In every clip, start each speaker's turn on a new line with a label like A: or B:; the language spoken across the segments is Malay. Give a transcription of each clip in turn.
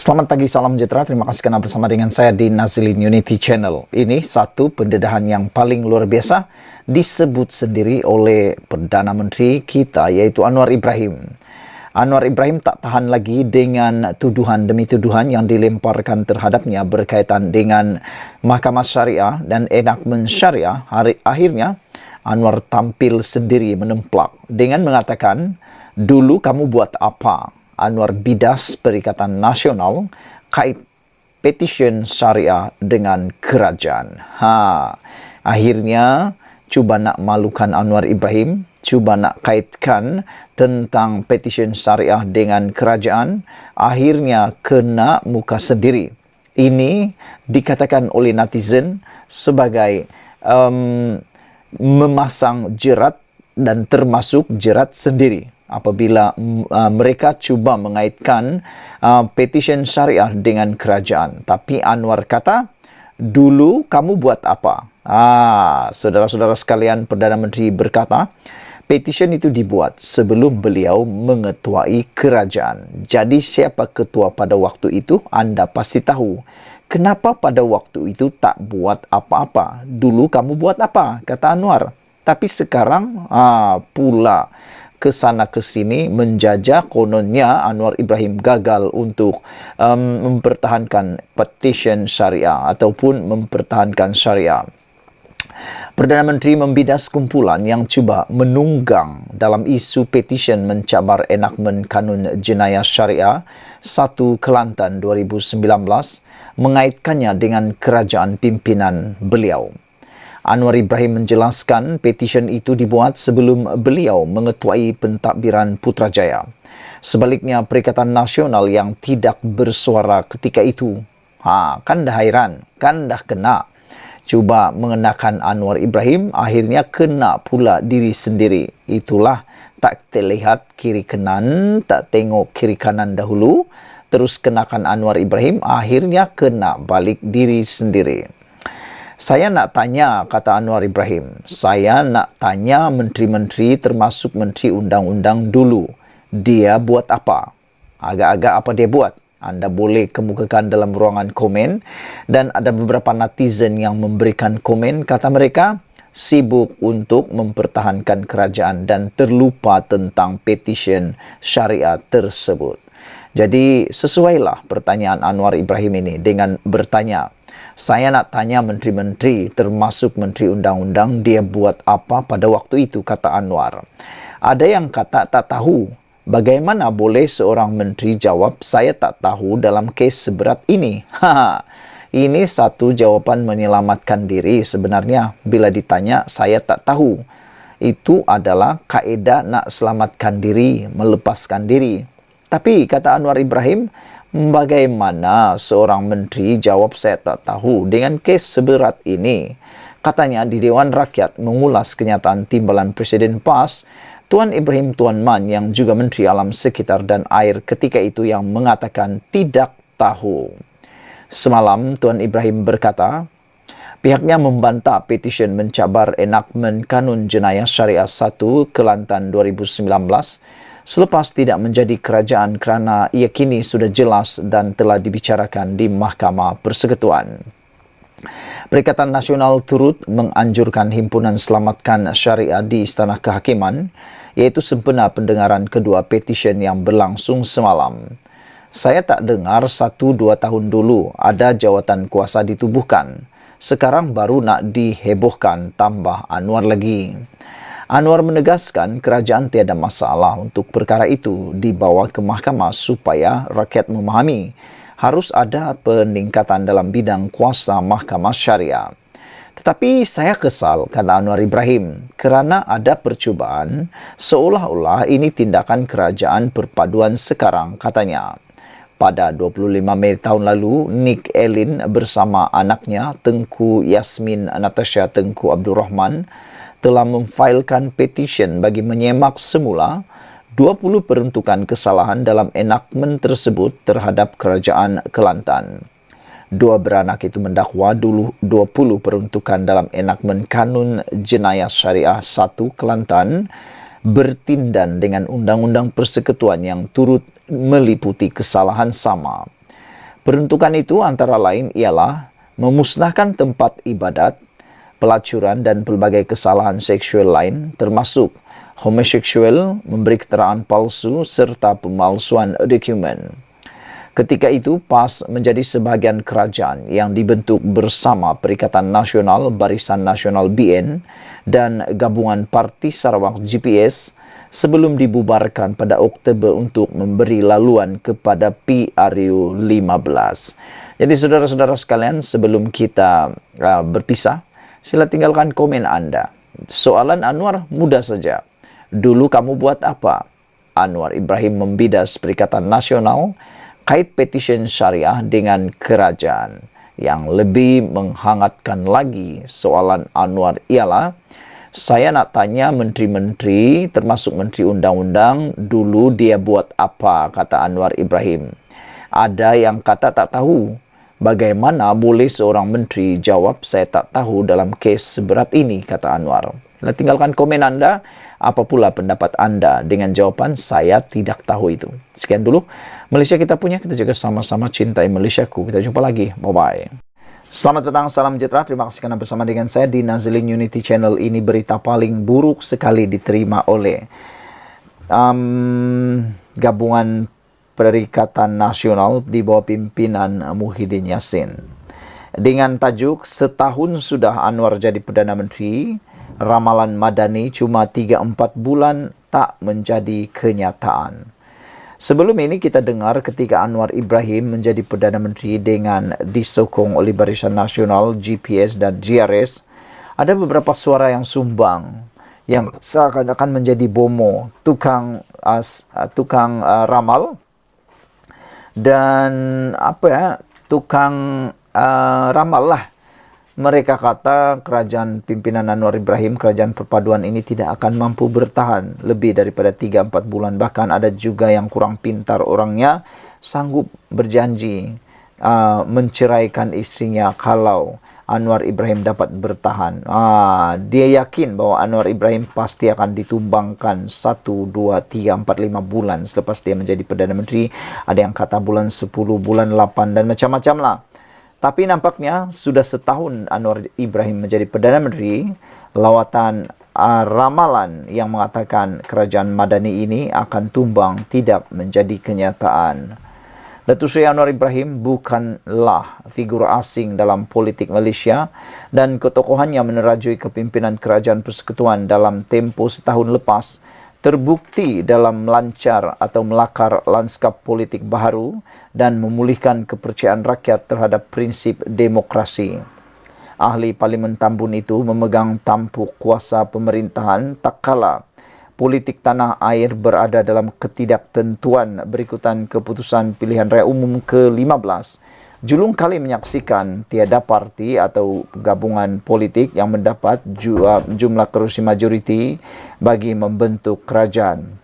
A: Selamat pagi, salam sejahtera. Terima kasih kerana bersama dengan saya di Nazilin Unity Channel. Ini satu pendedahan yang paling luar biasa disebut sendiri oleh Perdana Menteri kita, iaitu Anwar Ibrahim. Anwar Ibrahim tak tahan lagi dengan tuduhan demi tuduhan yang dilemparkan terhadapnya berkaitan dengan Mahkamah Syariah dan enakmen Syariah. Akhirnya, Anwar tampil sendiri menemplak dengan mengatakan, "Dulu kamu buat apa?" Anwar bidas Perikatan Nasional kait petisyen syariah dengan kerajaan. Akhirnya cuba nak malukan Anwar Ibrahim, cuba nak kaitkan tentang petisyen syariah dengan kerajaan, akhirnya kena muka sendiri. Ini dikatakan oleh netizen sebagai memasang jerat dan termasuk jerat sendiri. Apabila mereka cuba mengaitkan petisyen syariah dengan kerajaan. Tapi Anwar kata, dulu kamu buat apa? Saudara-saudara sekalian, Perdana Menteri berkata, petisyen itu dibuat sebelum beliau mengetuai kerajaan. Jadi siapa ketua pada waktu itu, anda pasti tahu. Kenapa pada waktu itu tak buat apa-apa? Dulu kamu buat apa? Kata Anwar. Tapi sekarang pula kesana kesini menjajah, kononnya Anwar Ibrahim gagal untuk mempertahankan petisyen syariah ataupun mempertahankan syariah. Perdana Menteri membidas kumpulan yang cuba menunggang dalam isu petisyen mencabar enakmen Kanun Jenayah Syariah 1 Kelantan 2019 mengaitkannya dengan kerajaan pimpinan beliau. Anwar Ibrahim menjelaskan petisyen itu dibuat sebelum beliau mengetuai pentadbiran Putrajaya. Sebaliknya, Perikatan Nasional yang tidak bersuara ketika itu, kan dah hairan, kan dah kena. Cuba mengenakan Anwar Ibrahim, akhirnya kena pula diri sendiri. Itulah, tak terlihat kiri kanan, tak tengok kiri kanan dahulu, terus kenakan Anwar Ibrahim, akhirnya kena balik diri sendiri. Saya nak tanya, kata Anwar Ibrahim, saya nak tanya menteri-menteri termasuk Menteri Undang-Undang dulu. Dia buat apa? Agak-agak apa dia buat? Anda boleh kemukakan dalam ruangan komen. Dan ada beberapa netizen yang memberikan komen, kata mereka, sibuk untuk mempertahankan kerajaan dan terlupa tentang petisyen syariah tersebut. Jadi sesuailah pertanyaan Anwar Ibrahim ini dengan bertanya, saya nak tanya menteri-menteri termasuk Menteri Undang-Undang dia buat apa pada waktu itu, kata Anwar. Ada yang kata tak tahu. Bagaimana boleh seorang menteri jawab saya tak tahu dalam kes seberat ini? Ini satu jawapan menyelamatkan diri sebenarnya bila ditanya saya tak tahu. Itu adalah kaedah nak selamatkan diri, melepaskan diri. Tapi kata Anwar Ibrahim, bagaimana seorang menteri jawab saya tak tahu dengan kes seberat ini? Katanya di Dewan Rakyat mengulas kenyataan timbalan Presiden PAS, Tuan Ibrahim Tuan Man yang juga Menteri Alam Sekitar dan Air ketika itu yang mengatakan tidak tahu. Semalam Tuan Ibrahim berkata, pihaknya membantah petisyen mencabar enakmen Kanun Jenayah Syariah 1 Kelantan 2019 selepas tidak menjadi kerajaan kerana ia kini sudah jelas dan telah dibicarakan di Mahkamah Persekutuan. Perikatan Nasional turut menganjurkan Himpunan Selamatkan Syariah di Istana Kehakiman, iaitu sempena pendengaran kedua petisyen yang berlangsung semalam. Saya tak dengar 1-2 tahun dulu ada jawatan kuasa ditubuhkan. Sekarang baru nak dihebohkan, tambah Anwar lagi. Anwar menegaskan kerajaan tiada masalah untuk perkara itu dibawa ke mahkamah supaya rakyat memahami harus ada peningkatan dalam bidang kuasa mahkamah syariah. Tetapi saya kesal, kata Anwar Ibrahim, kerana ada percubaan seolah-olah ini tindakan kerajaan perpaduan sekarang, katanya. Pada 25 Mei tahun lalu, Nick Elin bersama anaknya Tengku Yasmin Natasha Tengku Abdul Rahman telah memfailkan petisyen bagi menyemak semula 20 peruntukan kesalahan dalam enakmen tersebut terhadap Kerajaan Kelantan. Dua beranak itu mendakwa dulu 20 peruntukan dalam enakmen Kanun Jenayah Syariah 1 Kelantan bertindan dengan Undang-Undang Persekutuan yang turut meliputi kesalahan sama. Peruntukan itu antara lain ialah memusnahkan tempat ibadat, pelacuran dan pelbagai kesalahan seksual lain termasuk homoseksual, memberi keterangan palsu serta pemalsuan dokumen. Ketika itu, PAS menjadi sebahagian kerajaan yang dibentuk bersama Perikatan Nasional Barisan Nasional BN dan Gabungan Parti Sarawak GPS sebelum dibubarkan pada Oktober untuk memberi laluan kepada PRU 15. Jadi saudara-saudara sekalian, sebelum kita berpisah, sila tinggalkan komen Anda. Soalan Anwar mudah saja. Dulu kamu buat apa? Anwar Ibrahim membidas Perikatan Nasional kait petisyen syariah dengan kerajaan. Yang lebih menghangatkan lagi soalan Anwar ialah, saya nak tanya menteri-menteri termasuk menteri undang-undang, dulu dia buat apa, kata Anwar Ibrahim. Ada yang kata tak tahu. Bagaimana boleh seorang menteri jawab saya tak tahu dalam kes seberat ini, kata Anwar. Tinggalkan komen Anda, apa pula pendapat Anda dengan jawapan saya tidak tahu itu. Sekian dulu Malaysia kita punya, kita juga sama-sama cintai Malaysiaku. Kita jumpa lagi, bye-bye. Selamat petang, salam sejahtera. Terima kasih karena bersama dengan saya di Nazlin Unity Channel. Ini berita paling buruk sekali diterima oleh Gabungan Perikatan Nasional di bawah pimpinan Muhyiddin Yassin. Dengan tajuk, setahun sudah Anwar jadi Perdana Menteri, ramalan Madani cuma 3-4 bulan tak menjadi kenyataan. Sebelum ini kita dengar ketika Anwar Ibrahim menjadi Perdana Menteri dengan disokong oleh Barisan Nasional, GPS dan GRS, ada beberapa suara yang sumbang yang seakan-akan menjadi bomo, tukang ramal dan tukang ramal lah. Mereka kata kerajaan pimpinan Anwar Ibrahim, kerajaan perpaduan ini tidak akan mampu bertahan lebih daripada 3-4 bulan. Bahkan ada juga yang kurang pintar orangnya sanggup berjanji menceraikan istrinya kalau Anwar Ibrahim dapat bertahan. Dia yakin bahwa Anwar Ibrahim pasti akan ditumbangkan 1, 2, 3, 4, 5 bulan selepas dia menjadi Perdana Menteri. Ada yang kata bulan 10, bulan 8 dan macam-macam lah. Tapi nampaknya sudah setahun Anwar Ibrahim menjadi Perdana Menteri, lawatan ramalan yang mengatakan kerajaan Madani ini akan tumbang tidak menjadi kenyataan. Datuk Seri Anwar Ibrahim bukanlah figur asing dalam politik Malaysia dan ketokohannya menerajui kepimpinan kerajaan persekutuan dalam tempoh setahun lepas terbukti dalam melancar atau melakar lanskap politik baharu dan memulihkan kepercayaan rakyat terhadap prinsip demokrasi. Ahli Parlimen Tambun itu memegang tampuk kuasa pemerintahan tak kala politik tanah air berada dalam ketidaktentuan berikutan keputusan pilihan raya umum ke-15. Julung kali menyaksikan tiada parti atau gabungan politik yang mendapat jumlah kerusi majoriti bagi membentuk kerajaan.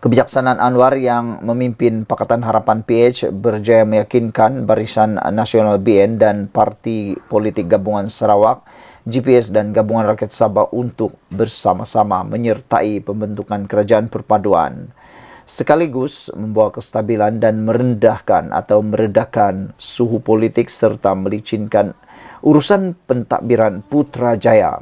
A: Kebijaksanaan Anwar yang memimpin Pakatan Harapan PH berjaya meyakinkan Barisan Nasional BN dan Parti Politik Gabungan Sarawak, GPS dan Gabungan Rakyat Sabah untuk bersama-sama menyertai pembentukan kerajaan perpaduan, sekaligus membawa kestabilan dan merendahkan atau meredakan suhu politik serta melicinkan urusan pentadbiran Putrajaya.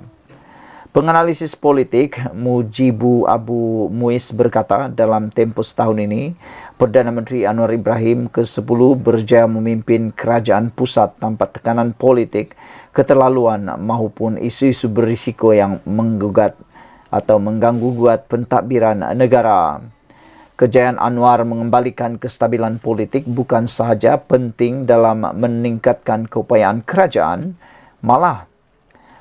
A: Penganalisis politik Mujibu Abu Muiz berkata, dalam tempoh setahun ini, Perdana Menteri Anwar Ibrahim ke-10 berjaya memimpin kerajaan pusat tanpa tekanan politik, keterlaluan maupun isu-isu berisiko yang menggugat atau mengganggu-gugat pentadbiran negara. Kejayaan Anwar mengembalikan kestabilan politik bukan sahaja penting dalam meningkatkan keupayaan kerajaan, malah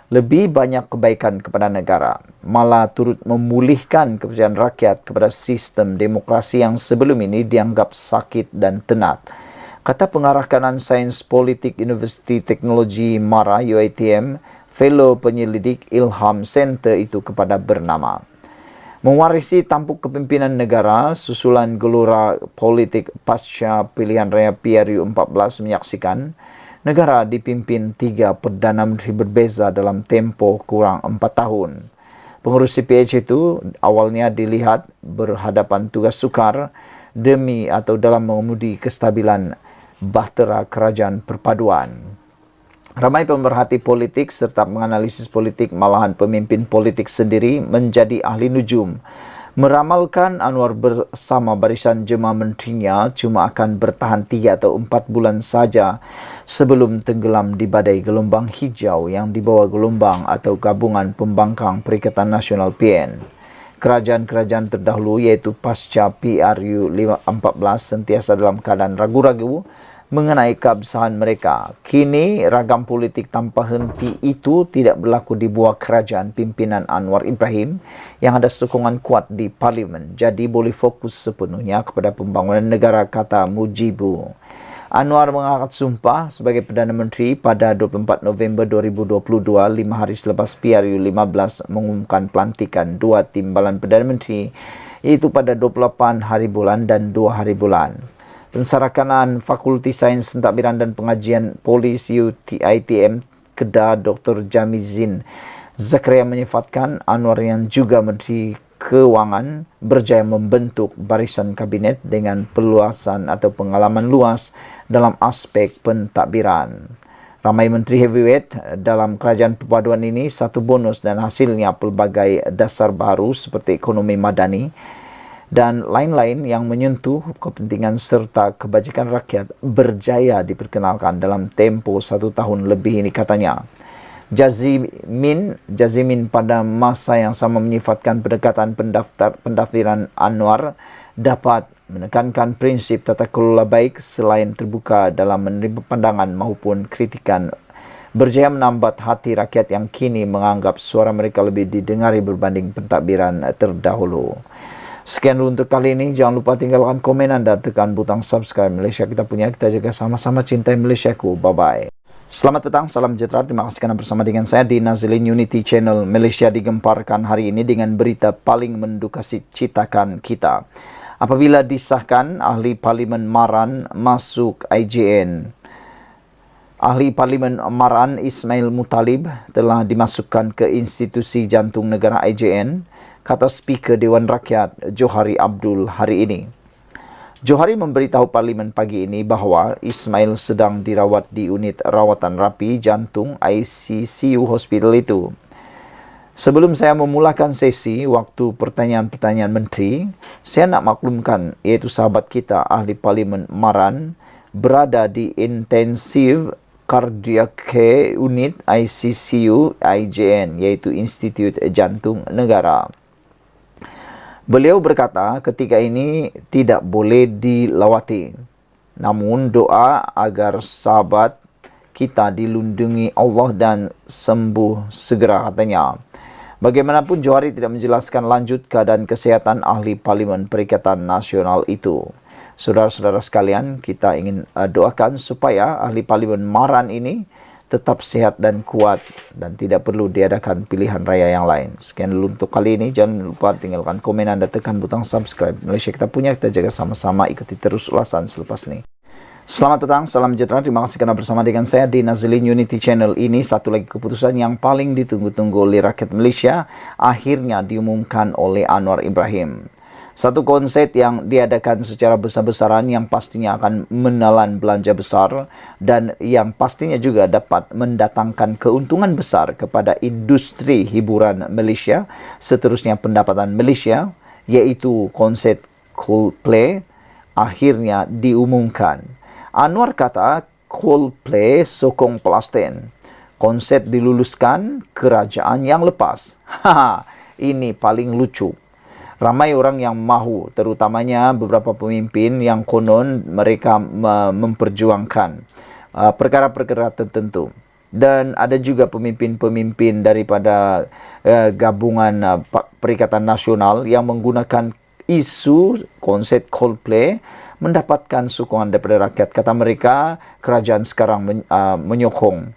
A: lebih banyak kebaikan kepada negara, malah turut memulihkan kepercayaan rakyat kepada sistem demokrasi yang sebelum ini dianggap sakit dan tenat. Kata pengarah kanan Sains Politik Universiti Teknologi MARA UiTM, fellow penyelidik Ilham Center itu kepada bernama. Mewarisi tampuk kepimpinan negara, susulan gelora politik pasca pilihan raya PRU 14 menyaksikan negara dipimpin 3 Perdana Menteri berbeza dalam tempoh kurang 4 tahun. Pengurusi PH itu awalnya dilihat berhadapan tugas sukar demi atau dalam mengemudi kestabilan bahtera kerajaan perpaduan. Ramai pemerhati politik serta menganalisis politik, malahan pemimpin politik sendiri menjadi ahli nujum, meramalkan Anwar bersama barisan jemaah menterinya cuma akan bertahan 3 atau 4 bulan saja sebelum tenggelam di badai gelombang hijau yang dibawa gelombang atau gabungan pembangkang Perikatan Nasional PN. Kerajaan-kerajaan terdahulu iaitu pasca PRU 14 sentiasa dalam keadaan ragu-ragu mengenai keabsahan mereka. Kini ragam politik tanpa henti itu tidak berlaku di bawah kerajaan pimpinan Anwar Ibrahim yang ada sokongan kuat di parlimen. Jadi boleh fokus sepenuhnya kepada pembangunan negara, kata Mujibu. Anwar mengangkat sumpah sebagai Perdana Menteri pada 24 November 2022, 5 hari selepas PRU 15 mengumumkan pelantikan 2 timbalan Perdana Menteri, iaitu pada 28 hari bulan dan 2 hari bulan. Pensarakanan Fakulti Sains Pentadbiran dan Pengajian Polis UTITM Kedah Dr. Jamizin Zakaria menyifatkan Anwar yang juga Menteri Keuangan berjaya membentuk barisan kabinet dengan peluasan atau pengalaman luas dalam aspek pentadbiran. Ramai menteri heavyweight dalam kerajaan perpaduan ini satu bonus dan hasilnya pelbagai dasar baru seperti ekonomi madani dan lain-lain yang menyentuh kepentingan serta kebajikan rakyat berjaya diperkenalkan dalam tempo 1 tahun lebih ini, katanya. Jazimin pada masa yang sama menyifatkan pendekatan pendaftaran Anwar dapat menekankan prinsip tata kelola baik selain terbuka dalam menerima pandangan maupun kritikan, berjaya menambat hati rakyat yang kini menganggap suara mereka lebih didengari berbanding pentadbiran terdahulu. Sekian dulu untuk kali ini. Jangan lupa tinggalkan komen anda, tekan butang subscribe. Malaysia kita punya, kita jaga sama-sama, cintai Malaysiaku. Bye-bye. Selamat petang, salam sejahtera. Terima kasih kerana bersama dengan saya di Nazilin Unity Channel. Malaysia digemparkan hari ini dengan berita paling menduka citakan kita. Apabila disahkan, Ahli Parlimen Maran masuk IJN. Ahli Parlimen Maran Ismail Mutalib telah dimasukkan ke Institusi Jantung Negara IJN, kata Speaker Dewan Rakyat Johari Abdul hari ini. Johari memberitahu Parlimen pagi ini bahawa Ismail sedang dirawat di unit rawatan rapi jantung ICCU hospital itu. Sebelum saya memulakan sesi waktu pertanyaan-pertanyaan menteri, saya nak maklumkan iaitu sahabat kita Ahli Parlimen Maran berada di Intensive Cardiac Care Unit ICCU IJN, iaitu Institut Jantung Negara. Beliau berkata ketika ini tidak boleh dilawati. Namun doa agar sahabat kita dilindungi Allah dan sembuh segera, katanya. Bagaimanapun Johari tidak menjelaskan lanjut keadaan kesihatan Ahli Parlimen Perikatan Nasional itu. Saudara-saudara sekalian, kita ingin doakan supaya Ahli Parlimen Maran ini tetap sehat dan kuat dan tidak perlu diadakan pilihan raya yang lain. Sekian dulu untuk kali ini. Jangan lupa tinggalkan komen anda, tekan butang subscribe. Malaysia kita punya, kita jaga sama-sama. Ikuti terus ulasan selepas ini. Selamat petang, salam sejahtera. Terima kasih kerana bersama dengan saya di Nazilin Unity Channel ini. Satu lagi keputusan yang paling ditunggu-tunggu oleh rakyat Malaysia akhirnya diumumkan oleh Anwar Ibrahim. Satu konsep yang diadakan secara besar-besaran yang pastinya akan menelan belanja besar dan yang pastinya juga dapat mendatangkan keuntungan besar kepada industri hiburan Malaysia, seterusnya pendapatan Malaysia, iaitu konsep Coldplay akhirnya diumumkan. Anwar kata Coldplay sokong Palestin. Konsep diluluskan kerajaan yang lepas. Ini paling lucu. Ramai orang yang mahu, terutamanya beberapa pemimpin yang konon mereka memperjuangkan perkara-perkara tertentu. Dan ada juga pemimpin-pemimpin daripada gabungan Perikatan Nasional yang menggunakan isu konsep Coldplay mendapatkan sokongan daripada rakyat. Kata mereka, kerajaan sekarang menyokong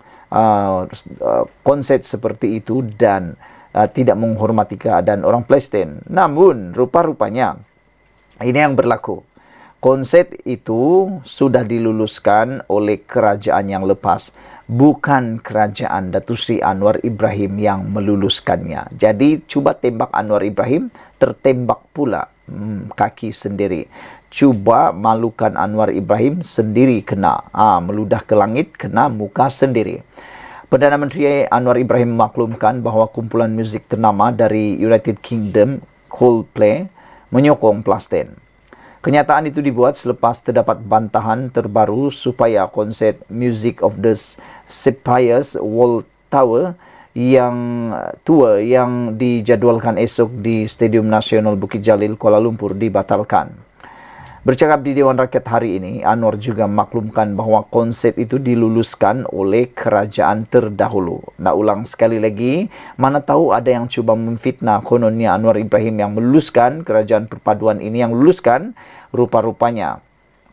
A: konsep seperti itu dan tidak menghormati keadaan orang Palestin. Namun, rupa-rupanya ini yang berlaku. Konsep itu sudah diluluskan oleh kerajaan yang lepas, bukan kerajaan Datuk Seri Anwar Ibrahim yang meluluskannya. Jadi, cuba tembak Anwar Ibrahim, tertembak pula kaki sendiri. cuba malukan Anwar Ibrahim sendiri kena. Meludah ke langit, kena muka sendiri. Perdana Menteri Anwar Ibrahim memaklumkan bahawa kumpulan muzik ternama dari United Kingdom, Coldplay, menyokong Palestin. Kenyataan itu dibuat selepas terdapat bantahan terbaru supaya konsert Music of the Spheres World Tour yang dijadualkan esok di Stadium Nasional Bukit Jalil, Kuala Lumpur dibatalkan. Bercakap di Dewan Rakyat hari ini, Anwar juga maklumkan bahawa konsert itu diluluskan oleh kerajaan terdahulu. Nak ulang sekali lagi, mana tahu ada yang cuba memfitnah kononnya Anwar Ibrahim yang meluluskan, kerajaan perpaduan ini yang luluskan. Rupa-rupanya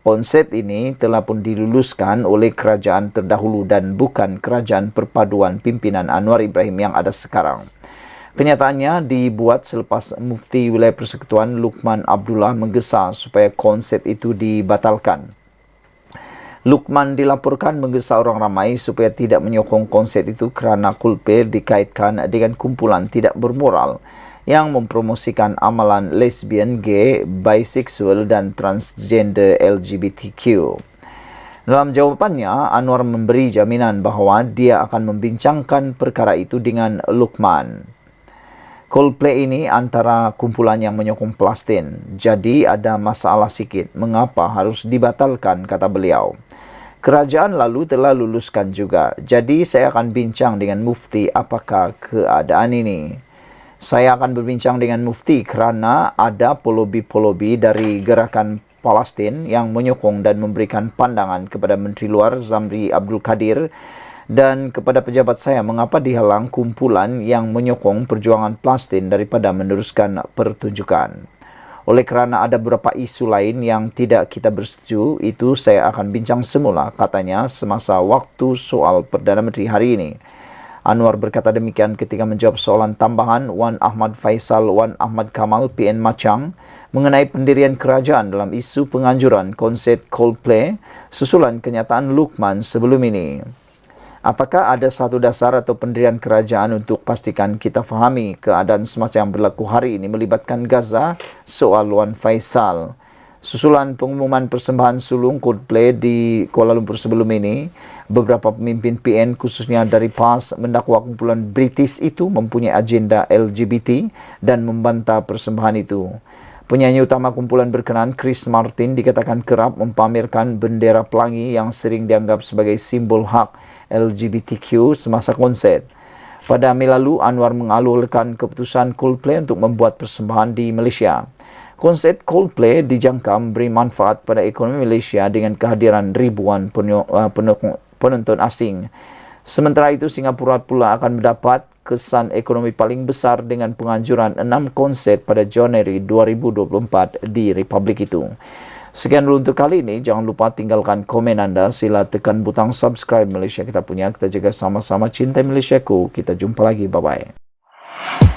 A: konsert ini telah pun diluluskan oleh kerajaan terdahulu dan bukan kerajaan perpaduan pimpinan Anwar Ibrahim yang ada sekarang. Kenyataannya dibuat selepas Mufti Wilayah Persekutuan Luqman Abdullah menggesa supaya konsert itu dibatalkan. Luqman dilaporkan menggesa orang ramai supaya tidak menyokong konsert itu kerana Coldplay dikaitkan dengan kumpulan tidak bermoral yang mempromosikan amalan lesbian, gay, bisexual dan transgender LGBTQ. Dalam jawapannya, Anwar memberi jaminan bahawa dia akan membincangkan perkara itu dengan Luqman. Coldplay ini antara kumpulan yang menyokong Palestin. Jadi ada masalah sikit. Mengapa harus dibatalkan, kata beliau. Kerajaan lalu telah luluskan juga. Jadi saya akan bincang dengan Mufti apakah keadaan ini. Saya akan berbincang dengan Mufti kerana ada polobi-polobi dari gerakan Palestin yang menyokong dan memberikan pandangan kepada Menteri Luar Zamri Abdul Kadir dan kepada pejabat saya mengapa dihalang kumpulan yang menyokong perjuangan Palestin daripada meneruskan pertunjukan. Oleh kerana ada beberapa isu lain yang tidak kita bersetuju, itu saya akan bincang semula, katanya semasa waktu soal Perdana Menteri hari ini. Anwar berkata demikian ketika menjawab soalan tambahan Wan Ahmad Faisal Wan Ahmad Kamal PN Machang mengenai pendirian kerajaan dalam isu penganjuran konsert Coldplay susulan kenyataan Luqman sebelum ini. Apakah ada satu dasar atau pendirian kerajaan untuk pastikan kita fahami keadaan semasa yang berlaku hari ini melibatkan Gaza? Soal Wan Faisal. Susulan pengumuman persembahan sulung Coldplay di Kuala Lumpur sebelum ini, beberapa pemimpin PN khususnya dari PAS mendakwa kumpulan British itu mempunyai agenda LGBT dan membantah persembahan itu. Penyanyi utama kumpulan berkenaan Chris Martin dikatakan kerap mempamerkan bendera pelangi yang sering dianggap sebagai simbol hak LGBTQ semasa konsert. Pada Mei lalu, Anwar mengalurkan keputusan Coldplay untuk membuat persembahan di Malaysia. Konsert Coldplay dijangka memberi manfaat pada ekonomi Malaysia dengan kehadiran ribuan penonton asing. Sementara itu, Singapura pula akan mendapat kesan ekonomi paling besar dengan penganjuran 6 konsert pada Januari 2024 di Republik itu. Sekian dulu untuk kali ini. Jangan lupa tinggalkan komen anda. Sila tekan butang subscribe Malaysia Kita Punya. Kita jaga sama-sama cinta Malaysiaku. Kita jumpa lagi. Bye-bye.